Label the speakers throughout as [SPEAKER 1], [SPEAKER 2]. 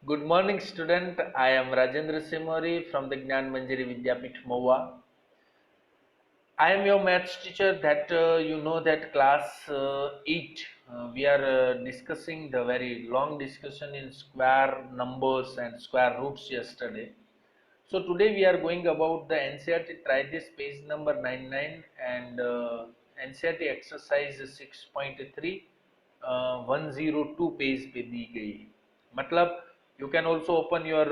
[SPEAKER 1] Good morning, student. I am Rajendra Simori from the Gnan Manjari Vidyapith Moa. I am your maths teacher. That you know that class 8. We are discussing the very long discussion in square numbers and square roots yesterday. So today we are going about the NCERT. Try this page number 99 and NCERT exercise 6.3 102 page पे दी गई है. मतलब you can also open your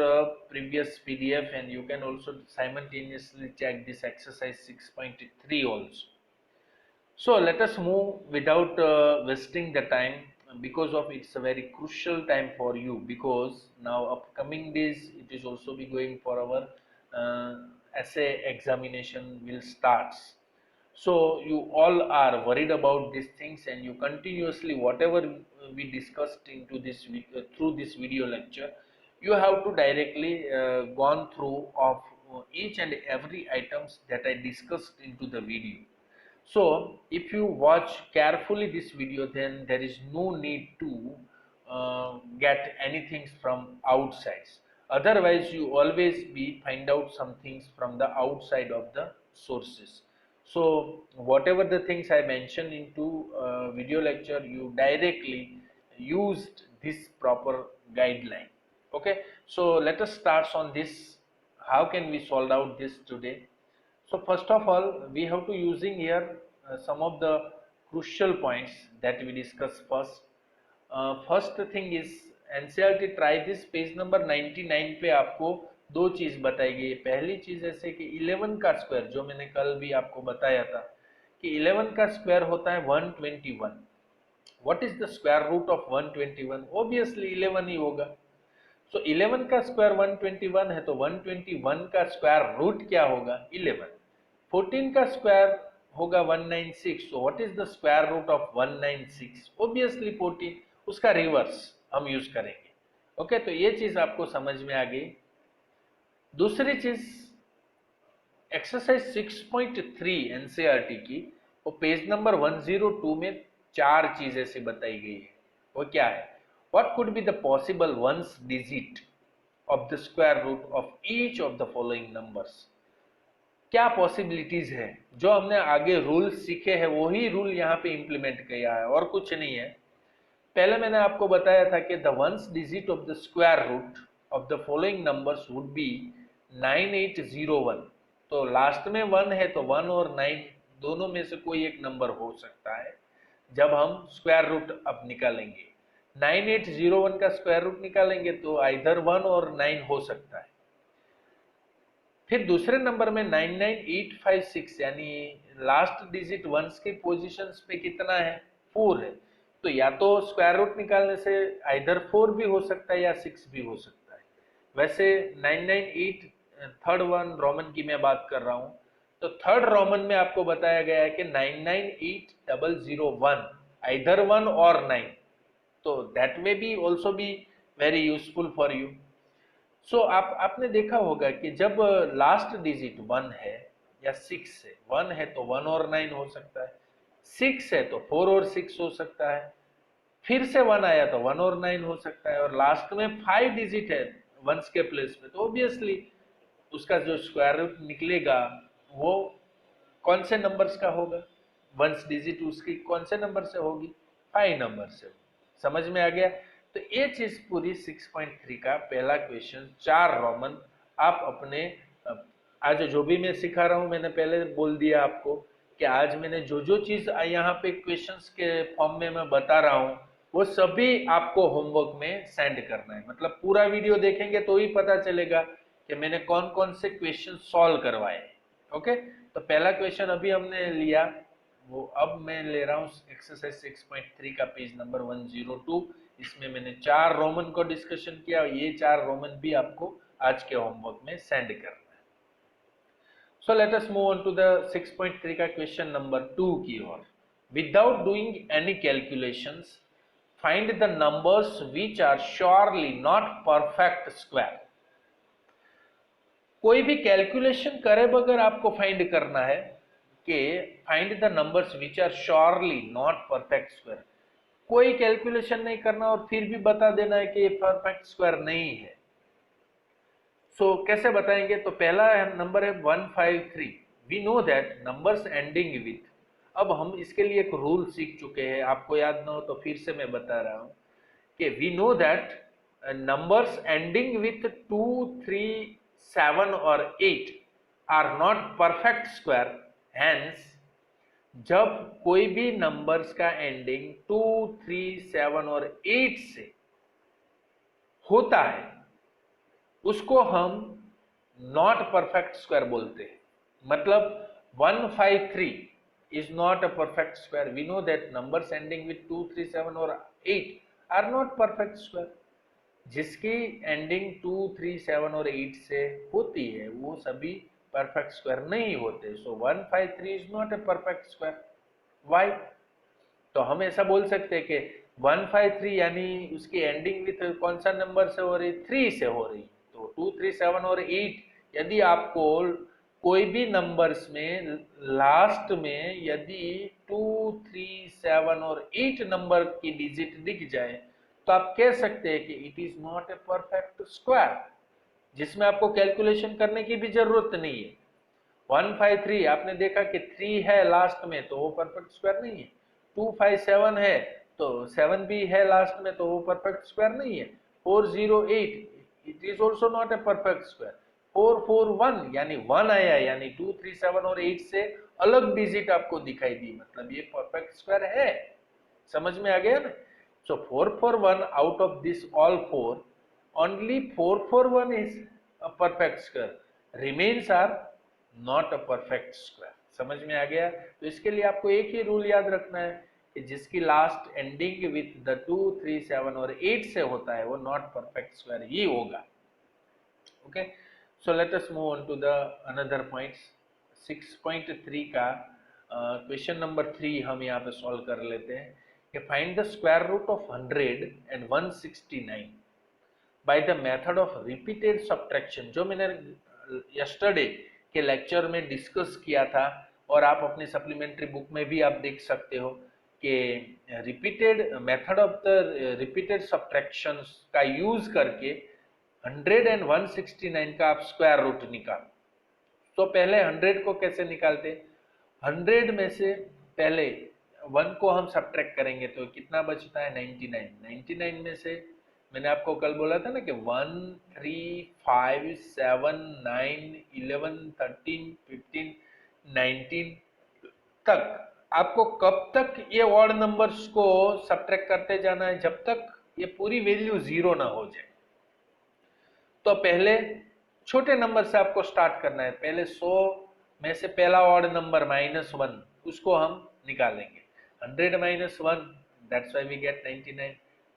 [SPEAKER 1] previous PDF and you can also simultaneously check this exercise 6.3 also. So let us move without wasting the time, because of it's a very crucial time for you, because now upcoming days it is also be going for our essay examination will starts. So you all are worried about these things and you continuously whatever we discussed into this through this video lecture, you have to directly gone through of each and every items that I discussed into the video. So if you watch carefully this video, then there is no need to get anything from outside. Otherwise you always be find out some things from the outside of the sources. So whatever the things I mentioned into video lecture, you directly used this proper guideline. Okay, so let us start on this. How can we solve out this today? So first of all, we have to using here some of the crucial points that we discuss first. First thing is NCERT try this page number 99 पे आपको दो चीज बताई गई है. पहली चीज ऐसे कि 11 का स्क्वायर, जो मैंने कल भी आपको बताया था कि 11 का स्क्वायर होता है 121. What is the square root of 121? Obviously 11 ही होगा. सो 11 का स्क्वायर 121 है, तो 121 का स्क्वायर रूट क्या होगा? 11. 14 का स्क्वायर होगा 196. So what is the square root of 196? Obviously 14. उसका रिवर्स हम यूज करेंगे. ओके, तो ये चीज आपको समझ में आ गई. दूसरी चीज एक्सरसाइज 6.3 एनसीईआरटी की, वो पेज नंबर 102 में चार चीजें से बताई गई है. वो क्या है? What could be the possible ones digit of the square root of each of the following numbers? क्या पॉसिबिलिटीज है? जो हमने आगे रूल सीखे हैं वही रूल यहाँ पे इंप्लीमेंट किया है और कुछ नहीं है. पहले मैंने आपको बताया था कि the ones digit of the square root of the following numbers would be 9801. तो लास्ट में 1 है तो 1 और 9 दोनों में से कोई एक नंबर हो सकता है जब हम स्क्वायर रूट अब निकालेंगे. 9801 का स्क्वायर रूट निकालेंगे तो आइदर 1 और 9 हो सकता है. फिर दूसरे नंबर में 99856, यानी लास्ट डिजिट वंस के पोजीशंस पे कितना है? 4 है. तो या तो स्क्वायर रूट निकालने से आइदर 4 भी हो सकता है या 6 भी हो सकता है. वैसे 998 थर्ड वन रोमन की मैं बात कर रहा हूं, तो थर्ड रोमन में आपको बताया गया है कि 998001 आइदर 1 और 9. तो that may be also be very useful for you. So आपने देखा होगा कि जब लास्ट डिजिट 1 है या 6 है, 1 है तो 1 और 9 हो सकता है, 6 है तो 4 और 6 हो सकता है, फिर से 1 आया तो 1 और 9 हो सकता है, और लास्ट में 5 डिजिट है वंस के प्लेस पे, तो ऑब्वियसली उसका जो स्क्वायर रूट निकलेगा वो कौन से नंबर्स का होगा? वंस डिजिट उसकी कौन से नंबर से होगी? 5 नंबर से. समझ में आ गया? तो ये चीज पूरी 6.3 का पहला क्वेश्चन 4 रोमन आप अपने आज जो भी मैं सिखा रहा हूं, मैंने पहले बोल दिया आपको कि आज मैंने जो जो चीज यहाँ पे क्वेश्चंस के फॉर्म में मैं बता रहा हूं वो सभी आपको होमवर्क में सेंड करना है. मतलब पूरा वीडियो देखेंगे तो ही पता चलेगा कि मैंने कौन कौन से क्वेश्चन सॉल्व करवाए. ओके, तो पहला क्वेश्चन अभी हमने लिया, वो अब मैं ले रहा हूँ एक्सरसाइज 6.3 का पेज नंबर 102. इसमें मैंने 4 रोमन को डिस्कशन किया और ये 4 रोमन भी आपको आज के होमवर्क में सेंड करना है. So let us move on to the 6.3 का क्वेश्चन नंबर 2 की ओर. Without doing any calculations find the numbers which are surely not perfect square. कोई भी कैलकुलेशन करे बगैर आपको फाइंड करना है कि find the numbers which are surely not perfect square. कोई कैलकुलेशन नहीं करना और फिर भी बता देना है कि ये परफेक्ट स्क्वायर नहीं है। सो कैसे बताएंगे? तो पहला नंबर है 153। We know that numbers ending with, अब हम इसके लिए एक रूल सीख चुके हैं, आपको याद ना हो तो फिर से मैं बता रहा हूं कि we know that numbers ending with 2, 3, 7 or 8 are not perfect square. Hence, जब कोई भी नंबर्स का एंडिंग 2, 3, 7 और 8 से होता है उसको हम नॉट परफेक्ट स्क्वायर बोलते हैं। मतलब 153 is not a perfect square. We know that numbers ending with 2, 3, 7 और 8 आर नॉट परफेक्ट स्क्वायर। जिसकी एंडिंग 2, 3, 7 और 8 से होती है वो सभी परफेक्ट स्क्वायर नहीं होते। So 153 is not a perfect square. Why? तो हम ऐसा बोल सकते हैं कि 153 यानी उसकी एंडिंग विथ कौन सा नंबर से हो रही? 3 से हो रही। तो 2, 3, 7 और 8 यदि आपको कोई भी नंबर्स में लास्ट में यदि 2, 3, 7 और 8 नंबर की डिजिट दिख जाए तो आप कह सकते हैं कि it is not a perfect square, जिसमें आपको कैलकुलेशन करने की भी जरूरत नहीं है। 153 आपने देखा कि 3 है लास्ट में तो वो परफेक्ट स्क्वायर नहीं है। 257 है तो 7 भी है लास्ट में तो वो परफेक्ट स्क्वायर नहीं है। 408 it is also not a perfect square. 441 यानी 1 आया, यानी 2, 3, 7 और 8 से अलग डिजिट आपको दिखाई दी, मतलब ये परफेक्ट स्क्वायर है। समझ में आ गया ना? So 441 out of this all four, only 441 is a perfect square. Remains are not a perfect square. समझ में आ गया? तो इसके लिए आपको एक ही रूल याद रखना है कि जिसकी लास्ट एंडिंग विथ द 2, 3, 7 और 8 से होता है वो नॉट परफेक्ट स्क्वायर ही होगा। Okay, so let us move on to the another points. 6.3 का क्वेश्चन नंबर 3 हम यहाँ पे सॉल्व कर लेते हैं कि find the square root of 100 and 169 by the method of repeated subtraction, जो मैंने यस्टरडे के लेक्चर में डिस्कस किया था और आप अपनी सप्लीमेंट्री बुक में भी आप देख सकते हो कि repeated method of the repeated subtraction का यूज करके 100 and 169 का आप स्क्वायर रूट निकालो। तो पहले 100 को कैसे निकालते? 100 में से पहले 1 को हम सब्ट्रैक्ट करेंगे तो कितना बचता है? 99। 99 में से मैंने आपको कल बोला था ना कि 1, 3, 5, 7, 9, 11, 13, 15, 19 तक आपको कब तक ये ऑड नंबर्स को सब्ट्रैक्ट करते जाना है? जब तक ये पूरी वैल्यू 0 ना हो जाए। तो पहले छोटे नंबर से आपको स्टार्ट करना है। पहले 100 में से पहला ऑड नंबर -1 उसको हम निकालेंगे। 100 - 1 दैट्स व्हाई वी गेट 99।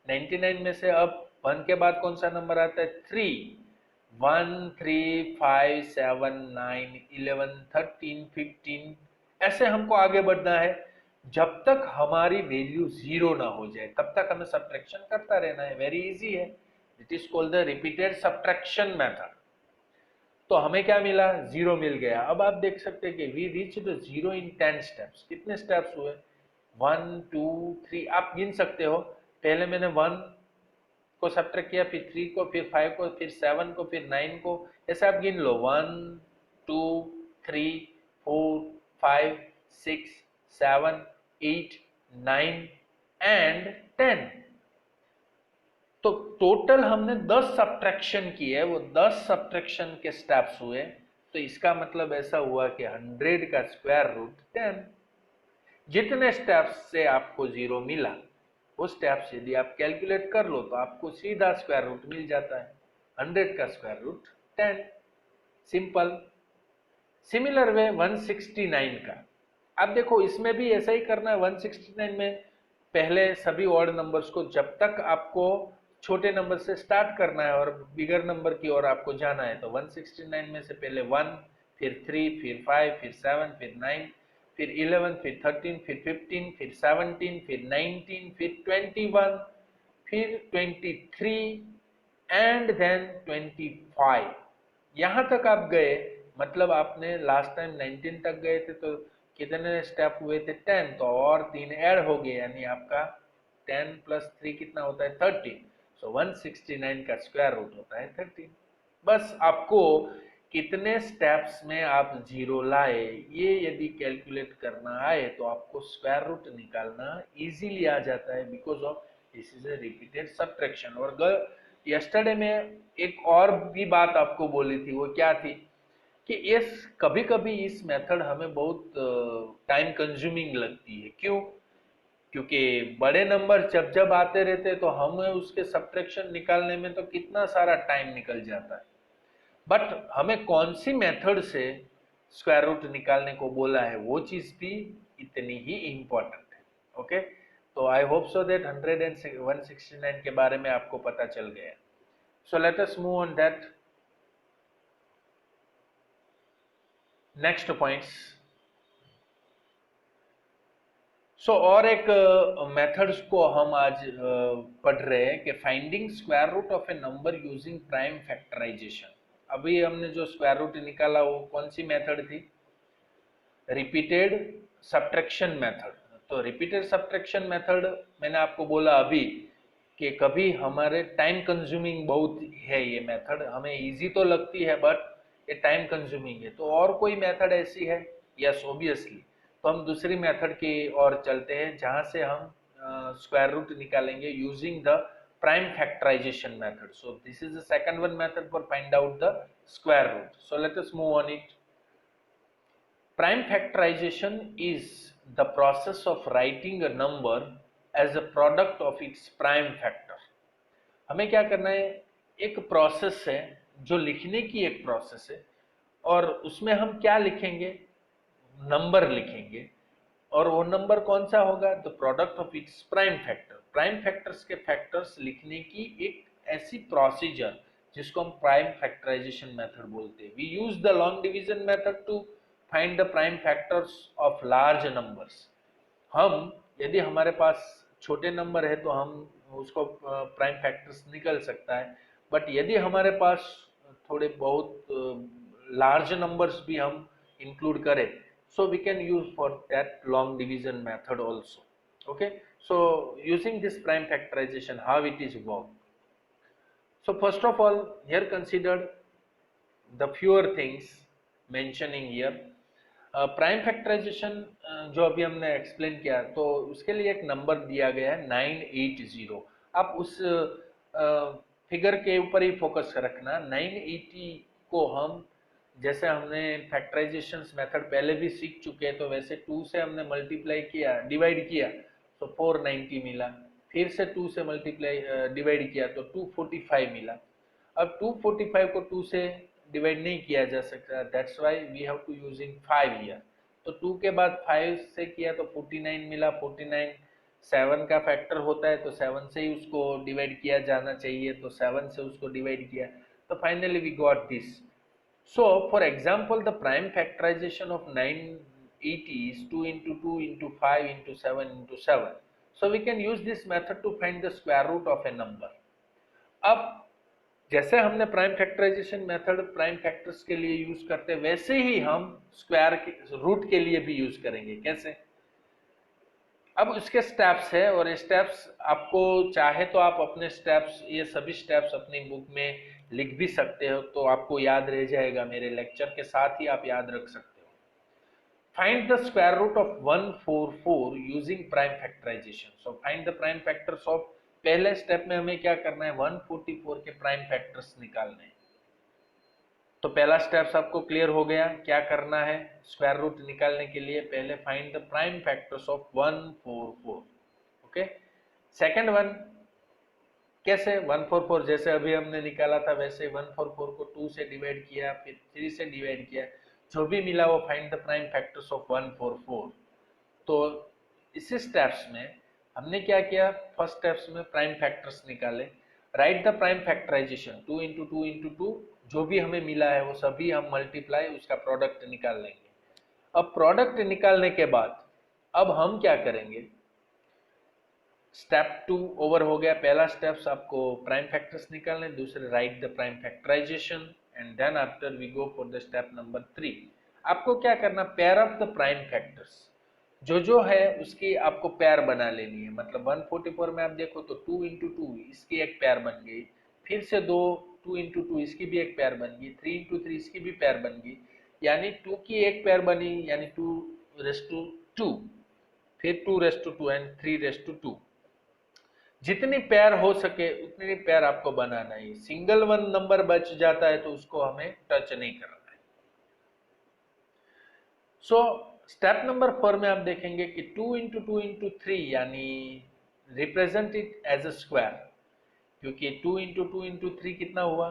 [SPEAKER 1] 99 में से अब 1 के बाद कौन सा नंबर आता है? 3। 1, 3, 5, 7, 9, 11, 13, 15 ऐसे हमको आगे बढ़ना है जब तक हमारी वैल्यू 0 ना हो जाए, तब तक हमें सब्ट्रैक्शन करता रहना है। वेरी इजी है। It is called the repeated subtraction method. तो हमें क्या मिला? 0 मिल गया। अब आप देख सकते हैं कि we reach the 0 in 10 steps. कितने स्टेप्स हुए? 1, 2, 3 आप गिन सकते हो। पहले मैंने 1 को सब्ट्रैक्ट किया, फिर 3 को, फिर 5 को, फिर 7 को, फिर 9 को, ऐसे आप गिन लो। 1, 2, 3, 4, 5, 6, 7, 8, 9 एंड 10। तो टोटल हमने 10 सब्ट्रैक्शन किए, वो 10 सब्ट्रैक्शन के स्टेप्स हुए। तो इसका मतलब ऐसा हुआ कि 100 का स्क्वायर रूट 10। जितने स्टेप्स से आपको 0 मिला वो स्टेप्स यदि आप कैलकुलेट कर लो तो आपको सीधा स्क्वायर रूट मिल जाता है। 100 का square root 10। Simple. Similar way 169 का, अब देखो इसमें भी ऐसा ही करना है। 169 में पहले सभी ऑड नंबर्स को, जब तक आपको छोटे नंबर से स्टार्ट करना है और बिगर नंबर की ओर आपको जाना है, तो 169 में से पहले 1, फिर 3, फिर 5, फिर 7, फिर 9, फिर 11, फिर 13, फिर 15, फिर 17, फिर 19, फिर 21, फिर 23 एंड देन 25। यहां तक आप गए, मतलब आपने लास्ट टाइम 19 तक गए थे तो कितने स्टेप हुए थे? 10। तो और 3 ऐड हो गए, यानी आपका 10 प्लस 3 कितना होता है 13, सो 169 का स्क्वायर रूट होता है 13। बस आपको कितने स्टेप्स में आप जीरो लाए ये यदि कैलकुलेट करना आए तो आपको स्क्वायर रूट निकालना इजीली आ जाता है, because of this is a repeated subtraction. और यस्टरडे में एक और भी बात आपको बोली थी, वो क्या थी कि इस कभी कभी इस मेथड हमें बहुत टाइम कंज्यूमिंग लगती है। क्यों? क्योंकि बड़े नंबर जब जब आते रहते हैं तो हमें उसके सब्ट्रैक्शन निकालने में तो कितना सारा टाइम निकल जाता है। बट हमें कौन सी मेथड से स्क्वायर रूट निकालने को बोला है वो चीज भी इतनी ही इंपॉर्टेंट है। ओके, तो I hope so that 100 and 169 के बारे में आपको पता चल गया। So let us move on that next points. So और एक मेथड्स को हम आज पढ़ रहे हैं कि finding square root of a number using prime factorization. अभी हमने जो स्क्वायर रूट निकाला वो कौन सी मेथड थी? Repeated subtraction method. तो रिपीटेड सब्ट्रैक्शन मेथड मैंने आपको बोला अभी कि कभी हमारे टाइम कंज्यूमिंग बहुत है ये मेथड, हमें इजी तो लगती है बट ये टाइम कंज्यूमिंग है। तो और कोई मेथड ऐसी है? Yes obviously. तो हम दूसरी मेथड की ओर चलते हैं जहां से हम स्क्वायर रूट निकालेंगे using the prime factorization method. So this is the second one method for find out the square root. So let us move on it. Prime factorization is the process of writing a number as a product of its prime factor। हमें क्या करना है? एक process है जो लिखने की एक प्रोसेस है, और उसमें हम क्या लिखेंगे? नंबर लिखेंगे। और वो नंबर कौन सा होगा? The product of its prime factor. Prime factors के फैक्टर्स लिखने की एक ऐसी प्रोसीजर जिसको हम प्राइम फैक्टराइजेशन मेथड बोलते हैं। We use the long division method to find the prime factors of large numbers. हम यदि हमारे पास छोटे नंबर है तो हम उसको प्राइम फैक्टर्स निकल सकता है, बट यदि हमारे पास थोड़े बहुत लार्ज नंबर्स भी हम इंक्लूड करें, so we can use for that long division method also। okay, so using this prime factorization, how it is work? So first of all, here consider the fewer things mentioning here। Prime factorization जो अभी हमने explain किया, तो उसके लिए एक number दिया गया है 980। आप उस फिगर के ऊपर ही फोकस रखना। 980 को हम, जैसे हमने फैक्टराइजेशन मेथड पहले भी सीख चुके हैं, तो वैसे 2 से हमने मल्टीप्लाई किया, डिवाइड किया तो 490 मिला। फिर से 2 से मल्टीप्लाई डिवाइड किया तो 245 मिला। अब 245 को 2 से डिवाइड नहीं किया जा सकता, that's why we have to using 5 here. तो 2 के बाद 5 से किया तो 49 मिला। 49 7 का फैक्टर होता है तो 7 से ही उसको डिवाइड किया जाना चाहिए, तो 7 से उसको डिवाइड किया तो finally we got this. So for example the prime factorization of 980 is 2 into 2 into 5 into 7 into 7। so we can use this method to find the square root of a number। अब जैसे हमने prime factorization method prime factors के लिए use करते हैं, वैसे ही हम square root के लिए भी यूज करेंगे। कैसे? अब उसके स्टेप्स है, और स्टेप्स आपको चाहे तो आप अपने स्टेप्स, ये सभी स्टेप्स अपनी बुक में लिख भी सकते हो, तो आपको याद रह जाएगा। मेरे लेक्चर के साथ ही आप याद रख सकते हो। Find the square root of 144 using prime factorization. So find the prime factors of, पहले स्टेप में हमें क्या करना है? 144 के प्राइम फैक्टर्स निकालने हैं। तो पहला स्टेप्स आपको क्लियर हो गया, क्या करना है स्क्वायर रूट निकालने के लिए? पहले find the prime factors of 144। Okay, second one कैसे? 144 जैसे अभी हमने निकाला था वैसे 144 को 2 से डिवाइड किया, फिर 3 से डिवाइड किया, जो भी मिला वो find the prime factors of 144। तो इसी स्टेप्स में हमने क्या किया? फर्स्ट स्टेप्स में प्राइम फैक्टर्स निकाले। Right the prime factorization 2 into 2 into 2, जो भी हमें मिला है वो सभी हम मल्टीप्लाई उसका प्रोडक्ट निकाल लेंगे। अब प्रोडक्ट निकालने के बाद अब हम क्या करेंगे? स्टेप 2 ओवर हो गया। पहला स्टेप्स आपको प्राइम फैक्टर्स निकालने, दूसरे right the prime factorization, and then after we go for the step number 3। आपको क्या करना? Pair up the prime factors. जो है उसकी आपको पेयर बना लेनी है। मतलब 144 में आप देखो तो 2 इंटू टू इसकी एक पेयर बन गई, फिर से दो 2 इंटू टू इसकी भी एक पेयर बन गई, 3 इंटू थ्री इसकी भी पेयर बन गई, यानी 2 की एक पेयर बनी, यानी 2 रेस टू 2, फिर 2 raise to 2 and 3 raise to 2। जितनी पेयर हो सके उतनी पेयर आपको बनाना है। सिंगल वन नंबर बच जाता है तो उसको हमें टच नहीं करना है। सो स्टेप नंबर 4 में आप देखेंगे कि 2 इंटू टू इंटू थ्री यानी represent it as a square, क्योंकि 2 इंटू टू इंटू थ्री कितना हुआ,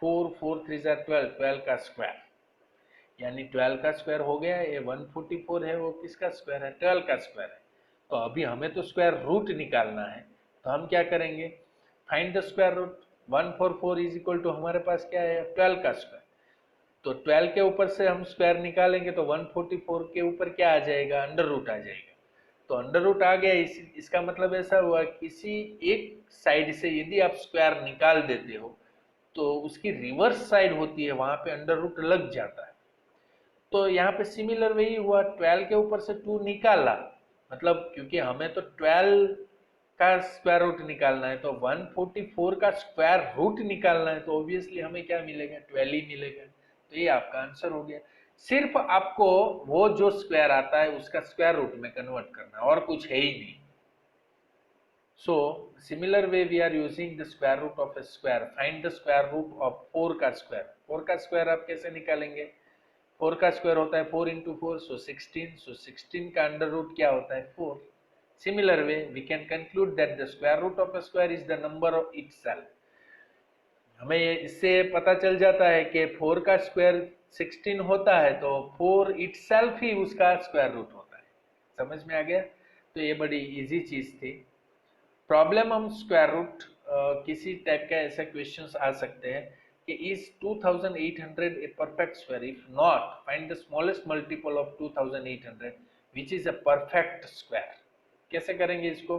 [SPEAKER 1] 4, 4 3 12, 12 का स्क्वायर, यानी 12 का स्क्वायर हो गया। ये 144 है वो किसका स्क्वायर है, 12 का स्क्वायर है। तो अभी हमें तो स्क्वायर रूट निकालना है, तो हम क्या करेंगे, find the square root. 144 is equal to हमारे पास क्या है, 12 का स्क्वायर। तो 12 के ऊपर से हम स्क्वायर निकालेंगे तो 144 के ऊपर क्या आ जाएगा, अंडर रूट आ जाएगा। तो अंडर रूट आ गया, इसका मतलब ऐसा हुआ किसी एक साइड से यदि आप स्क्वायर निकाल देते हो तो उसकी रिवर्स साइड होती है वहां पे अंडर रूट लग जाता है। तो यहाँ पे सिमिलर वही हुआ, 12 के ऊपर से 2 निकाला, मतलब क्योंकि हमें तो 12 का स्क्वायर रूट निकालना है, तो 144 का स्क्वायर रूट निकालना है, तो ऑब्वियसली हमें क्या मिलेगा, 12 ही मिलेगा। तो ये आपका आंसर हो गया। सिर्फ आपको वो जो स्क्वायर आता है उसका स्क्वायर रूट में कन्वर्ट करना, और कुछ है ही नहीं। So similar way we are using the square root of a square. Find the square root of 4 का स्क्वायर। 4 का स्क्वायर आप कैसे निकालेंगे, 4 का स्क्वायर होता है 4 इंटू फोर, सो 16। सो 16 का अंडर रूट क्या होता है, 4। Similar way we can conclude that the square root of a square is the number of itself. हमें इससे पता चल जाता है कि 4 का स्क्वायर 16 होता है, तो 4 इटसेल्फ ही उसका स्क्वायर रूट होता है। समझ में आ गया। तो ये बड़ी इजी चीज थी। प्रॉब्लम हम स्क्वायर रूट किसी टाइप का ऐसा क्वेश्चंस आ सकते हैं कि is 2800 A perfect square, if not find the smallest multiple of 2800 which is a perfect square. कैसे करेंगे इसको,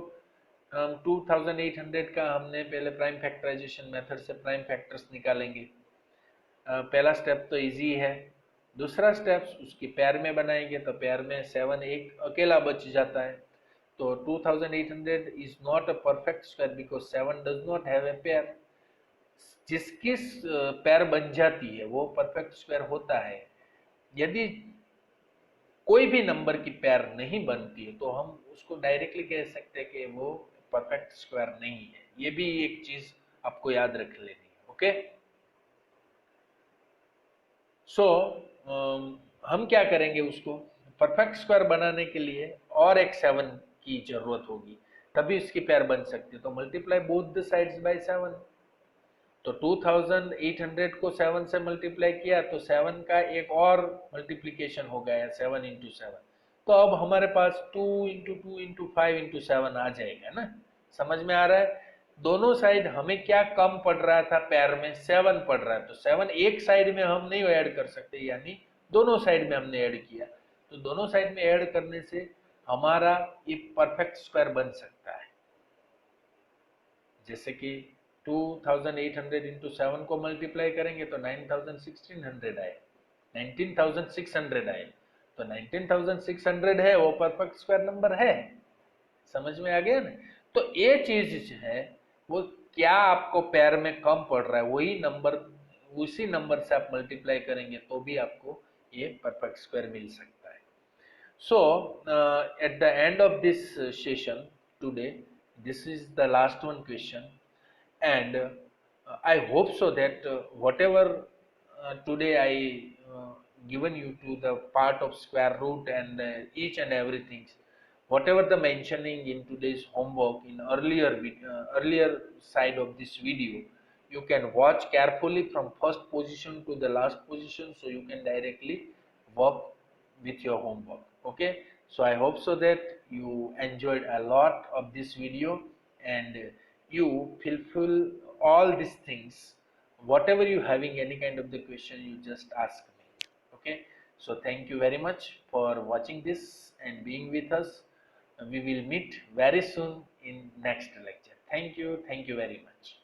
[SPEAKER 1] 2800 का हमने पहले प्राइम फैक्टराइजेशन मेथड से प्राइम फैक्टर्स निकालेंगे। पहला स्टेप तो इजी है। दूसरा स्टेप उसकी पेयर में बनाएंगे, तो पेयर में 7 एक अकेला बच जाता है। तो 2800 is not a perfect square because 7 does not have a pair। जिसकी पेयर बन जाती है वो परफेक्ट स्क्वायर होता है। यदि कोई भी नंबर की पेयर नहीं बनती है तो हम उसको डायरेक्टली कह सकते हैं कि वो परफेक्ट स्क्वायर नहीं है। ये भी एक चीज आपको याद रख लेनी है। ओके, सो हम क्या करेंगे, उसको परफेक्ट स्क्वायर बनाने के लिए और एक 7 की जरूरत होगी, तभी इसकी पेयर बन सकती है। तो multiply both the sides by 7। तो 2800 को 7 से मल्टीप्लाई किया तो 7 का एक और मल्टीप्लीकेशन हो गया, 7 इंटू 7। तो अब हमारे पास 2 इंटू टू इंटू 5 इंटू 7 आ जाएगा ना। समझ में आ रहा है। दोनों साइड हमें क्या कम पड़ रहा था, पैर में 7 पड़ रहा है, तो 7 एक साइड में हम नहीं ऐड कर सकते, यानी दोनों साइड में हमने ऐड किया। तो दोनों साइड में ऐड करने से हमारा ये परफेक्ट स्क्वायर बन सकता है। जैसे कि 2800 इंटू 7 को मल्टीप्लाई करेंगे तो 9600 आए, 19600 आए। तो 19600 है वो परफेक्ट स्क्वायर नंबर है। समझ में आ गया ना। तो ये चीज है वो क्या आपको पेयर में कम पड़ रहा है, वही नंबर उसी नंबर से आप मल्टीप्लाई करेंगे तो भी आपको ये परफेक्ट स्क्वायर मिल सकता है। So at the end of this session today, this is the last one question, and I hope so that whatever today I given you to the part of square root and each and everything, whatever the mentioning in today's homework in earlier side of this video, you can watch carefully from first position to the last position, so you can directly work with your homework. Okay, so I hope so that you enjoyed a lot of this video and you fulfill all these things. Whatever you having any kind of the question, you just ask me. Okay, so thank you very much for watching this and being with us. We will meet very soon in next lecture. Thank you very much.